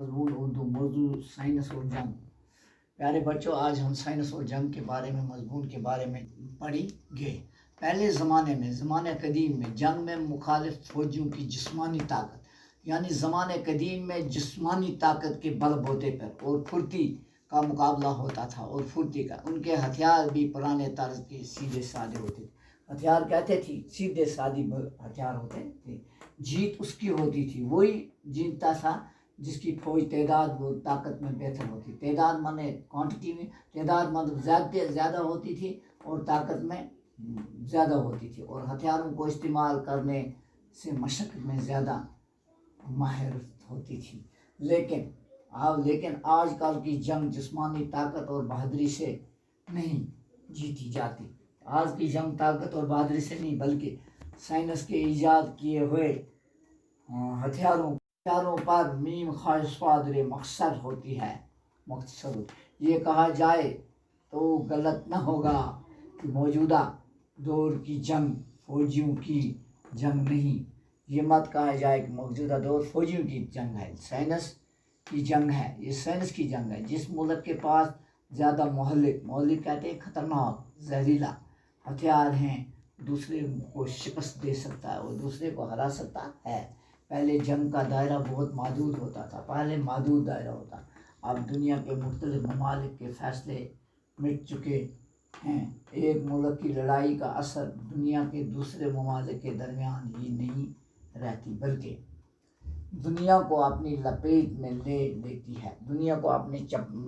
مضمون اردو موضوع سائنس اور جنگ۔ پیارے بچوں، آج ہم سائنس اور جنگ کے بارے میں مضمون کے بارے میں پڑھیں گے۔ پہلے زمانے قدیم میں جنگ میں مخالف فوجیوں کی جسمانی طاقت، یعنی زمانے قدیم میں جسمانی طاقت کے بل بوتے پر اور پھرتی کا مقابلہ ہوتا تھا اور پھرتی کا۔ ان کے ہتھیار بھی پرانے طرز کے سیدھے سادے ہوتے تھے۔ ہتھیار کہتے تھے سیدھے سادی ہتھیار ہوتے تھے۔ جیت اس کی ہوتی تھی، وہی جیتتا تھا جس کی فوج تعداد و طاقت میں بہتر ہوتی۔ تعداد مانے کوانٹٹی میں، تعداد مطلب زیادہ ہوتی تھی اور طاقت میں زیادہ ہوتی تھی، اور ہتھیاروں کو استعمال کرنے سے مشقت میں زیادہ ماہر ہوتی تھی۔ لیکن آج کل کی جنگ جسمانی طاقت اور بہادری سے نہیں جیتی جاتی۔ آج کی جنگ طاقت اور بہادری سے نہیں، بلکہ سائنس کے ایجاد کیے ہوئے ہتھیاروں پر میم خواہش فادر مقصد ہوتی ہے۔ یہ کہا جائے تو غلط نہ ہوگا کہ موجودہ دور کی جنگ فوجیوں کی جنگ نہیں۔ یہ مت کہا جائے کہ موجودہ دور فوجیوں کی جنگ ہے، سائنس کی جنگ ہے۔ یہ سائنس کی جنگ ہے۔ جس ملک کے پاس زیادہ مہلک کہتے ہیں خطرناک زہریلا ہتھیار ہیں، دوسرے کو شکست دے سکتا ہے اور دوسرے کو ہرا سکتا ہے۔ پہلے جنگ کا دائرہ بہت محدود ہوتا تھا، محدود دائرہ ہوتا۔ اب دنیا کے مختلف ممالک کے فیصلے مٹ چکے ہیں۔ ایک ملک کی لڑائی کا اثر دنیا کے دوسرے ممالک کے درمیان ہی نہیں رہتی، بلکہ دنیا کو اپنی لپیٹ میں لے لیتی ہے۔ دنیا کو اپنی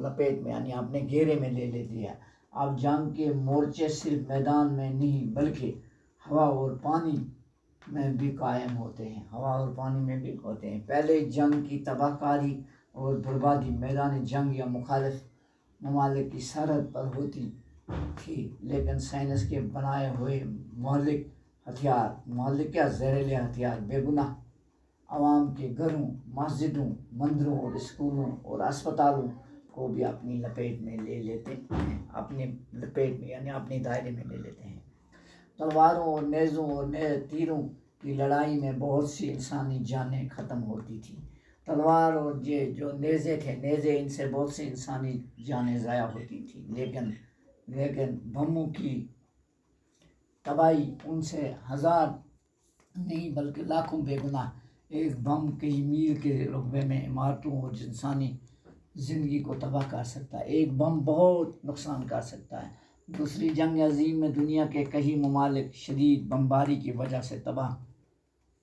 لپیٹ میں یعنی اپنے گھیرے میں لے لیتی ہے۔ اب جنگ کے مورچے صرف میدان میں نہیں بلکہ ہوا اور پانی میں بھی قائم ہوتے ہیں۔ پہلے جنگ کی تباہ کاری اور بربادی میدان جنگ یا مخالف ممالک کی سرحد پر ہوتی تھی، لیکن سائنس کے بنائے ہوئے مہلک زہریلے ہتھیار بے گناہ عوام کے گھروں، مسجدوں، مندروں اور اسکولوں اور اسپتالوں کو بھی اپنی لپیٹ میں لے لیتے ہیں، یعنی اپنے دائرے میں لے لیتے ہیں۔ تلواروں اور نیزوں اور تیروں کی لڑائی میں بہت سی انسانی جانیں ختم ہوتی تھیں۔ تلوار اور جو نیزے ان سے بہت سی انسانی جانیں ضائع ہوتی تھیں، لیکن بموں کی تباہی ان سے ہزار نہیں بلکہ لاکھوں بے گناہ۔ ایک بم کئی میل کے رقبے میں عمارتوں اور انسانی زندگی کو تباہ کر سکتا ہے۔ ایک بم بہت نقصان کر سکتا ہے۔ دوسری جنگ عظیم میں دنیا کے کئی ممالک شدید بمباری کی وجہ سے تباہ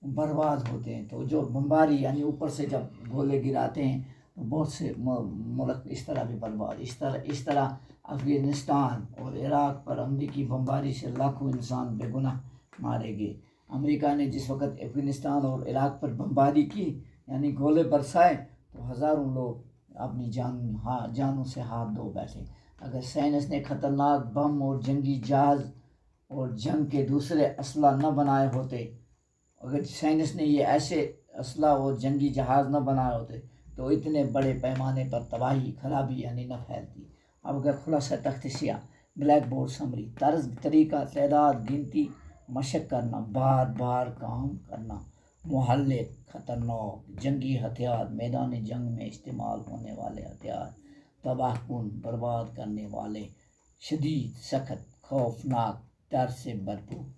برباد ہوتے ہیں۔ تو جو بمباری یعنی اوپر سے جب گولے گراتے ہیں تو بہت سے ملک اس طرح بھی برباد۔ اس طرح افغانستان اور عراق پر امریکی بمباری سے لاکھوں انسان بے گناہ مارے گئے۔ امریکہ نے جس وقت افغانستان اور عراق پر بمباری کی یعنی گولے برسائے تو ہزاروں لوگ اپنی جانوں سے ہاتھ دھو بیٹھے۔ اگر سائنس نے خطرناک بم اور جنگی جہاز اور جنگ کے دوسرے اسلحہ نہ بنائے ہوتے، اگر سائنس نے یہ ایسے اسلحہ اور جنگی جہاز نہ بنائے ہوتے تو اتنے بڑے پیمانے پر تباہی خرابی یعنی نہ پھیلتی۔ اب اگر خلاصہ تخت سیاہ، بلیک بورڈ سمری، طریقہ، تعداد، گنتی، مشق کرنا، بار بار کام کرنا، مہلک، خطرناک جنگی ہتھیار، میدان جنگ میں استعمال ہونے والے ہتھیار، تباہ کن، برباد کرنے والے، شدید، سخت، خوفناک، ڈر سے بھرپور۔